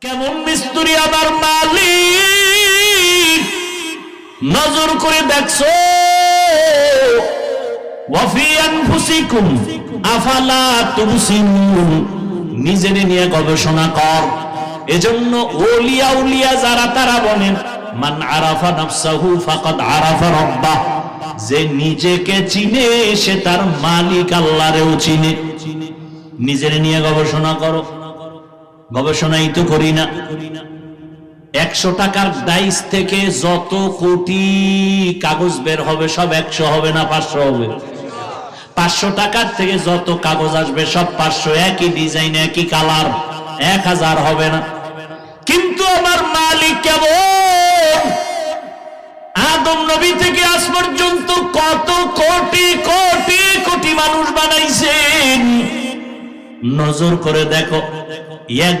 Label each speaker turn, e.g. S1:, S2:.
S1: কেমন মিস্ত্রি আমার মালিক, নজর করে দেখছো? ওয়াফি আনফুসিকুম আফালা তুবসিরুন, নিজেরে নিয়ে গবেষণা কর। এজন্য ওলিয়া উলিয়া যারা তারা বলেন, মান আরাফা নাফসাহু ফাকাদ আরাফা রাব্বাহ, যে নিজেকে চিনে সে তার মালিক আল্লাহরেও চিনে। নিজেরে নিয়ে গবেষণা করো। গবেষণাই তো করি না। 100 টাকার ডাইস থেকে যত কোটি কাগজ বের হবে সব 100 হবে না 500 হবে? 500 টাকার থেকে যত কাগজ আসবে সব 500, একই ডিজাইন একই কালার, 1000 হবে না। কিন্তু আমার মালিক কেমন? আদম নবী থেকে আজ পর্যন্ত কত কোটি কোটি কোটি মানুষ বানাইছেন, নজর করে দেখো। এক